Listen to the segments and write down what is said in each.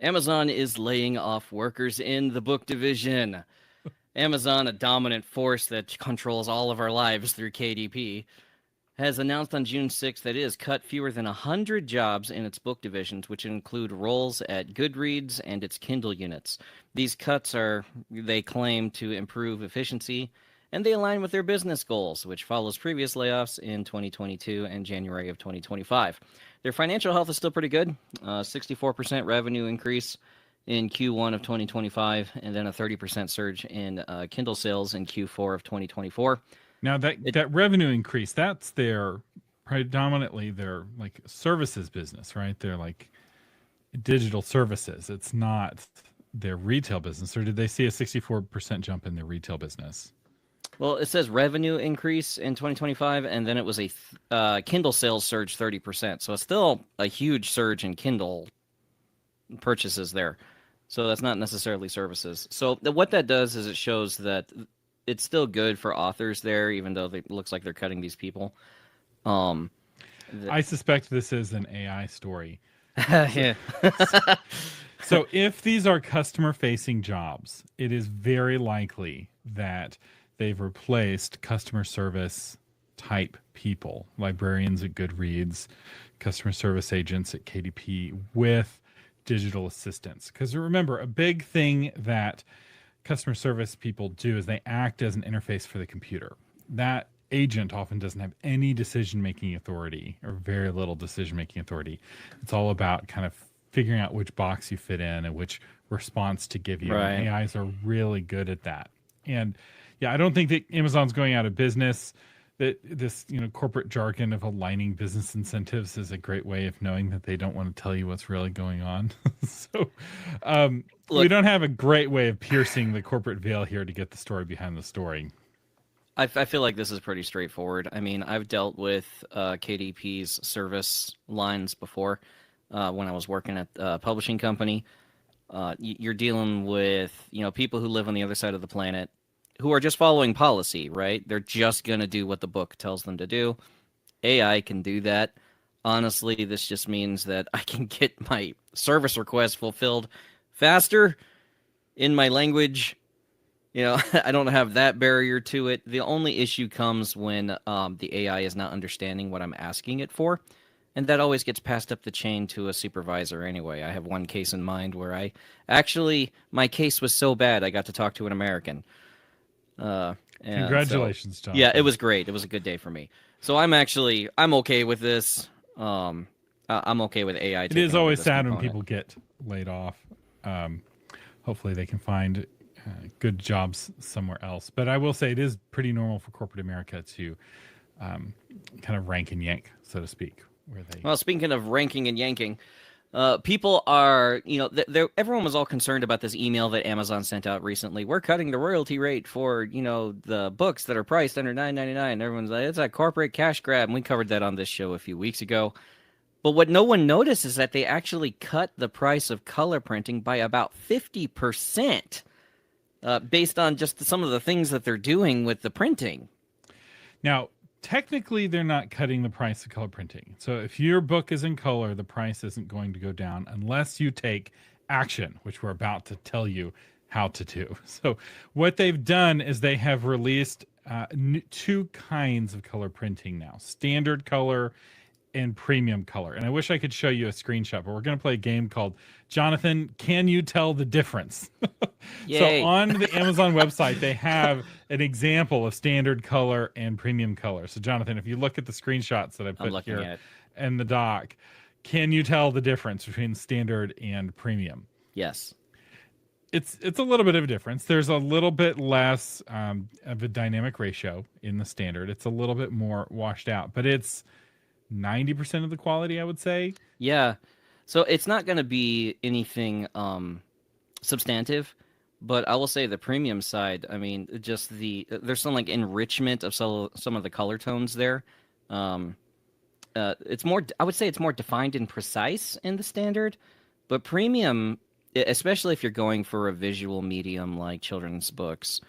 Amazon is laying off workers in the book division. Amazon, a dominant force that controls all of our lives through KDP, has announced on June 6th that it has cut fewer than 100 jobs in its book divisions, which include roles at Goodreads and its Kindle units. These cuts are, they claim, to improve efficiency, and they align with their business goals, which follows previous layoffs in 2022 and January of 2025. Their financial health is still pretty good, 64% revenue increase in Q1 of 2025, and then a 30% surge in Kindle sales in Q4 of 2024. Now that revenue increase, that's their predominantly their like services business, right? They're like digital services. It's not their retail business. Or did they see a 64% jump in their retail business? Well, it says revenue increase in 2025, and then it was a Kindle sales surge 30%. So it's still a huge surge in Kindle purchases there. So that's not necessarily services. So what that does is it shows that it's still good for authors there, even though it looks like they're cutting these people. I suspect this is an AI story. Yeah. So if these are customer facing jobs, it is very likely that they've replaced customer service type people, librarians at Goodreads, customer service agents at KDP, with digital assistants. Because remember, a big thing that customer service people do is they act as an interface for the computer. That agent often doesn't have any decision making authority or very little decision making authority. It's all about kind of figuring out which box you fit in and which response to give you. Right. And AIs are really good at that. And yeah, I don't think that Amazon's going out of business. That this, corporate jargon of aligning business incentives is a great way of knowing that they don't want to tell you what's really going on. So Look, we don't have a great way of piercing the corporate veil here to get the story behind the story. I feel like this is pretty straightforward. I mean, I've dealt with KDP's service lines before when I was working at a publishing company. You're dealing with people who live on the other side of the planet who are just following policy, right? They're just going to do what the book tells them to do. AI can do that. Honestly, this just means that I can get my service requests fulfilled faster in my language. I don't have that barrier to it. The only issue comes when the AI is not understanding what I'm asking it for. And that always gets passed up the chain to a supervisor anyway. I have one case in mind where my case was so bad I got to talk to an American. Congratulations, John. Yeah, it was great. It was a good day for me. So I'm okay with this. I'm okay with AI. It is always sad when people get laid off. Hopefully they can find good jobs somewhere else. But I will say it is pretty normal for corporate America to kind of rank and yank, so to speak. Well, speaking of ranking and yanking, people are, everyone was all concerned about this email that Amazon sent out recently. We're cutting the royalty rate for, the books that are priced under $9.99. Everyone's like, it's a corporate cash grab. And we covered that on this show a few weeks ago. But what no one noticed is that they actually cut the price of color printing by about 50%, based on just some of the things that they're doing with the printing. Now, technically, they're not cutting the price of color printing. So if your book is in color, the price isn't going to go down unless you take action, which we're about to tell you how to do. So what they've done is they have released two kinds of color printing now: standard color and premium color. And I wish I could show you a screenshot, but we're going to play a game called Jonathan, Can You Tell the Difference? So on the Amazon website, they have an example of standard color and premium color. So Jonathan, if you look at the screenshots that I put here and the doc, can you tell the difference between standard and premium? Yes. It's a little bit of a difference. There's a little bit less of a dynamic ratio in the standard. It's a little bit more washed out, but it's 90% of the quality, I would say. Yeah. So it's not going to be anything substantive, but I will say the premium side, I mean, just there's some like enrichment of some of the color tones there. It's more, I would say it's more defined and precise in the standard, but premium, especially if you're going for a visual medium like children's books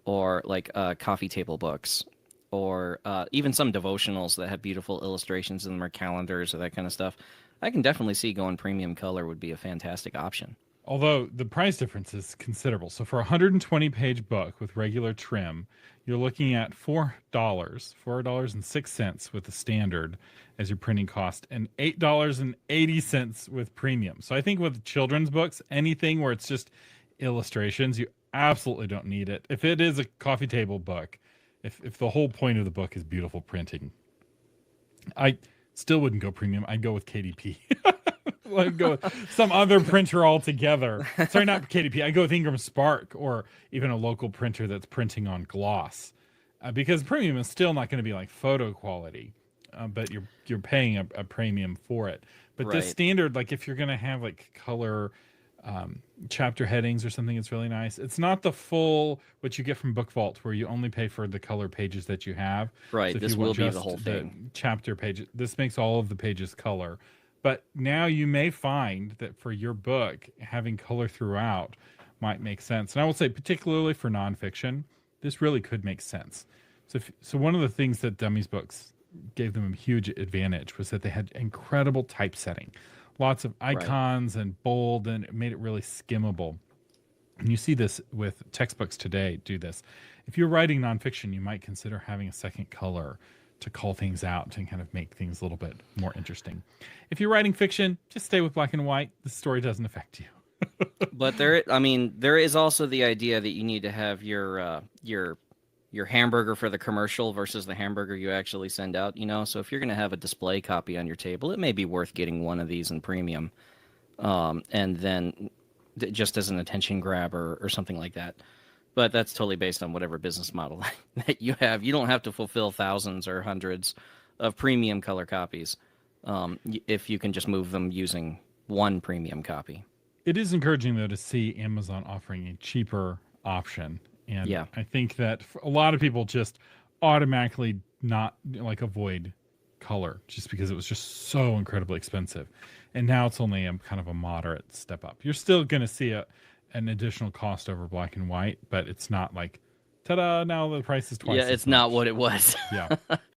or like coffee table books, or even some devotionals that have beautiful illustrations in them, or calendars or that kind of stuff. I can definitely see going premium color would be a fantastic option. Although the price difference is considerable. So for a 120 page book with regular trim, you're looking at $4.06 with the standard as your printing cost, and $8.80 with premium. So I think with children's books, anything where it's just illustrations, you absolutely don't need it. If it is a coffee table book, if the whole point of the book is beautiful printing, I still wouldn't go premium. I'd go with KDP. I'd go with some other printer altogether. Sorry, not KDP. I'd go with Ingram Spark or even a local printer that's printing on gloss, because premium is still not going to be like photo quality, but you're paying a premium for it. But this Right. standard, like if you're going to have like color chapter headings or something, it's really nice. It's not the full what you get from Book Vault, where you only pay for the color pages that you have. Right. So if This you will want be the just whole thing. chapter page, this makes all of the pages color. But now you may find that for your book, having color throughout might make sense. And I will say, particularly for nonfiction, this really could make sense. So one of the things that Dummies books gave them a huge advantage was that they had incredible typesetting, lots of Right. icons and bold, and it made it really skimmable. And you see this with textbooks today do this. If you're writing nonfiction, you might consider having a second color to call things out and kind of make things a little bit more interesting. If you're writing fiction, just stay with black and white. The story doesn't affect you. But there is also the idea that you need to have your hamburger for the commercial versus the hamburger you actually send out, you know? So if you're going to have a display copy on your table, it may be worth getting one of these in premium. And then just as an attention grab or something like that. But that's totally based on whatever business model that you have. You don't have to fulfill thousands or hundreds of premium color copies if you can just move them using one premium copy. It is encouraging, though, to see Amazon offering a cheaper option. And Yeah. I think that a lot of people just automatically not like avoid color just because it was just so incredibly expensive. And now it's only a kind of a moderate step up. You're still going to see an additional cost over black and white, but it's not like, ta-da, now the price is twice Yeah, as it's not much. what it was. Yeah.